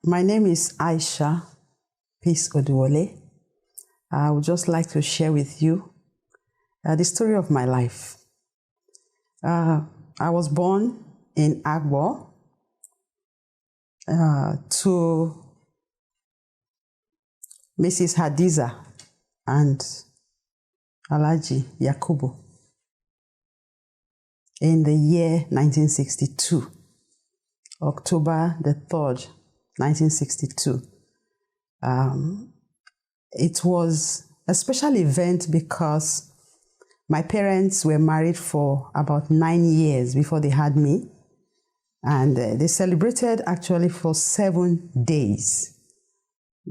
My name is Aisha Peace Oduwole. I would just like to share with you the story of my life. I was born in Agbo to Mrs. Hadiza and Alhaji Yakubu in the year 1962. October the 3rd, 1962. It was a special event because my parents were married for about 9 years before they had me. And they celebrated actually for 7 days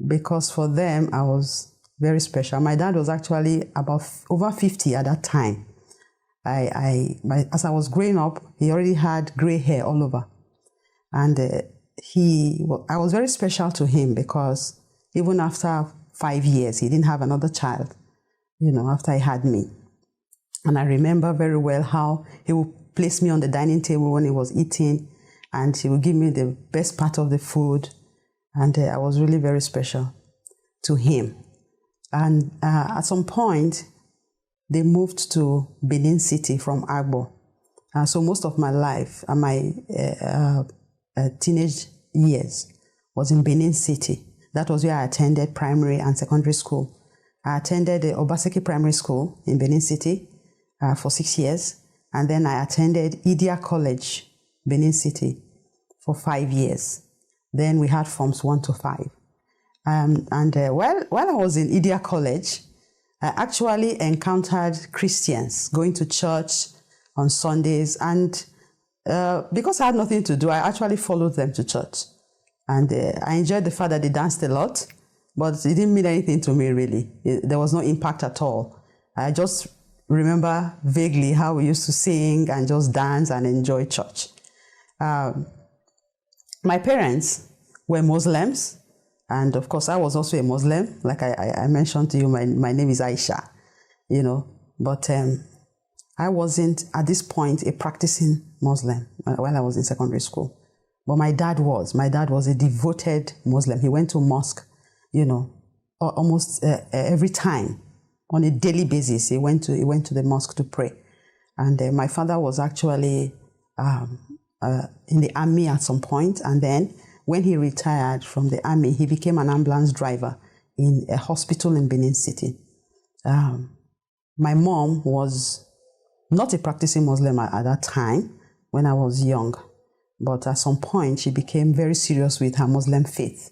because for them I was very special. My dad was actually about over 50 at that time. As I was growing up, he already had gray hair all over. And I was very special to him because even after 5 years, he didn't have another child, after he had me. And I remember very well how he would place me on the dining table when he was eating, and he would give me the best part of the food. And I was really very special to him. And at some point, they moved to Benin City from Agbo. So most of my life, my teenage years was in Benin City. That was where I attended primary and secondary school. I attended the Obaseki Primary School in Benin City for 6 years, and then I attended Idia College, Benin City, for 5 years. Then we had forms 1 to 5. While I was in Idia College, I actually encountered Christians going to church on Sundays, and because I had nothing to do, I actually followed them to church. And I enjoyed the fact that they danced a lot, but it didn't mean anything to me, really. There was no impact at all. I just remember vaguely how we used to sing and just dance and enjoy church. My parents were Muslims, and of course, I was also a Muslim. Like I mentioned to you, my name is Aisha, but I wasn't, at this point, a practicing Muslim while I was in secondary school. But my dad was. My dad was a devoted Muslim. He went to mosque, almost every time. On a daily basis, he went to the mosque to pray. And my father was actually in the army at some point. And then when he retired from the army, he became an ambulance driver in a hospital in Benin City. My mom was not a practicing Muslim at that time when I was young, but at some point she became very serious with her Muslim faith.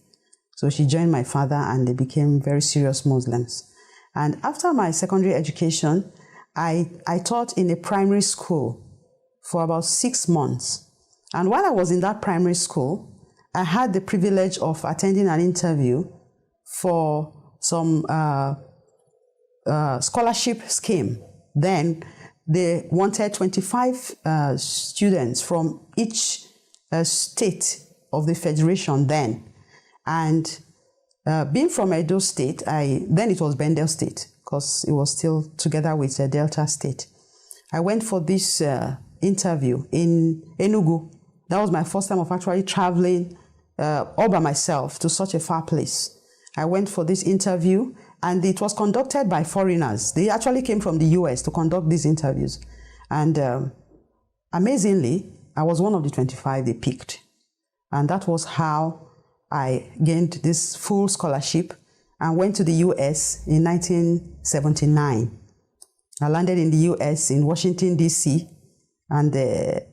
So she joined my father and they became very serious Muslims. And after my secondary education, I taught in a primary school for about 6 months. And while I was in that primary school, I had the privilege of attending an interview for some scholarship scheme. Then they wanted 25 students from each state of the federation then. And being from Edo State, then it was Bendel State, because it was still together with Delta State. I went for this interview in Enugu. That was my first time of actually traveling all by myself to such a far place. I went for this interview, and it was conducted by foreigners. They actually came from the US to conduct these interviews. And amazingly, I was one of the 25 they picked. And that was how I gained this full scholarship and went to the US in 1979. I landed in the US in Washington, D.C., and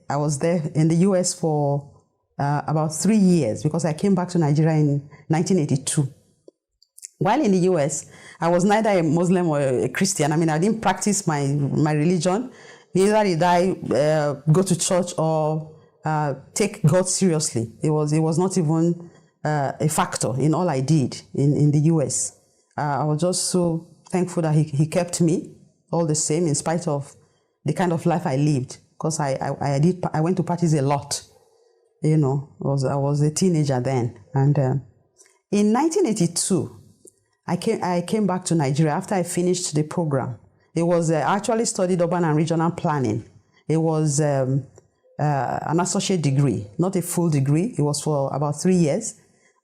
I was there in the US for about 3 years because I came back to Nigeria in 1982. While in the US, I was neither a Muslim or a Christian. I mean, I didn't practice my religion. Neither did I go to church or take God seriously. It was not even a factor in all I did in the US. I was just so thankful that he kept me all the same, in spite of the kind of life I lived, because I went to parties a lot. You know, I was a teenager then. And in 1982, I came back to Nigeria after I finished the program. It was I actually studied urban and regional planning. It was an associate degree, not a full degree. It was for about 3 years.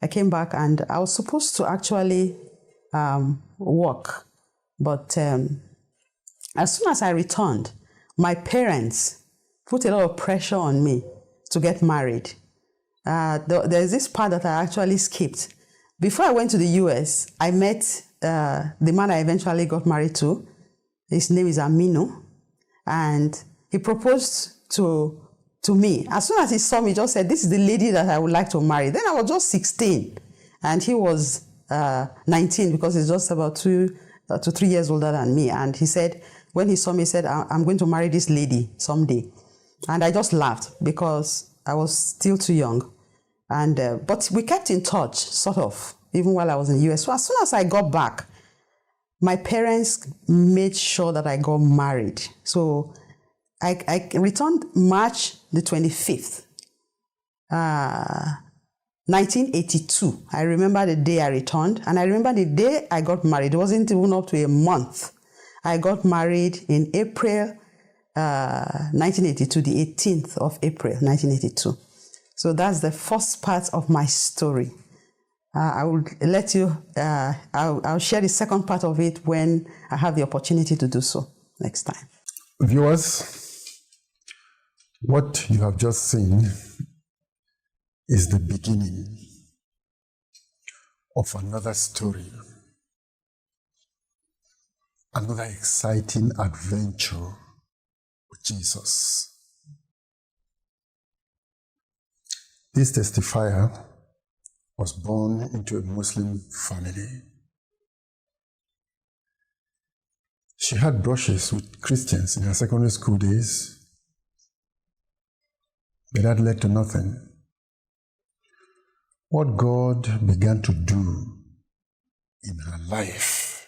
I came back and I was supposed to actually work. But as soon as I returned, my parents put a lot of pressure on me to get married. There's this part that I actually skipped. Before I went to the US, I met the man I eventually got married to. His name is Aminu. And he proposed to me. As soon as he saw me, he just said, "This is the lady that I would like to marry." Then I was just 16. And he was 19, because he's just about 2 to 3 years older than me. And he said, when he saw me, he said, "I'm going to marry this lady someday." And I just laughed because I was still too young. And but we kept in touch, sort of, even while I was in the US. So as soon as I got back, my parents made sure that I got married. So I returned March the 25th, 1982. I remember the day I returned, and I remember the day I got married. It wasn't even up to a month. I got married in April 1982, the 18th of April 1982. So that's the first part of my story. I will let you, I'll share the second part of it when I have the opportunity to do so next time. Viewers, what you have just seen is the beginning of another story, another exciting adventure with Jesus. This testifier was born into a Muslim family. She had brushes with Christians in her secondary school days, but that led to nothing. What God began to do in her life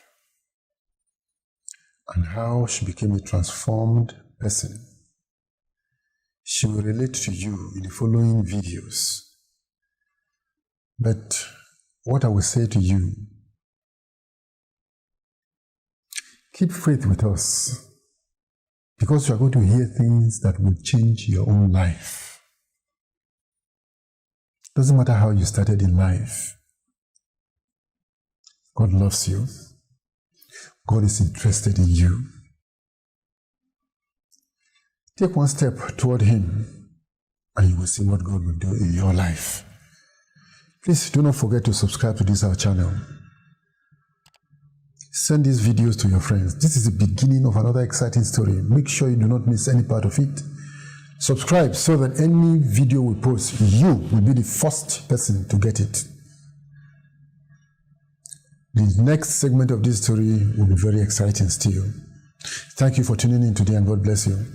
and how she became a transformed person, she will relate to you in the following videos. But what I will say to you, keep faith with us, because you are going to hear things that will change your own life. Doesn't matter how you started in life. God loves you. God is interested in you. Take one step toward Him, and you will see what God will do in your life. Please do not forget to subscribe to this our channel. Send these videos to your friends. This is the beginning of another exciting story. Make sure you do not miss any part of it. Subscribe so that any video we post, you will be the first person to get it. The next segment of this story will be very exciting still. Thank you for tuning in today, and God bless you.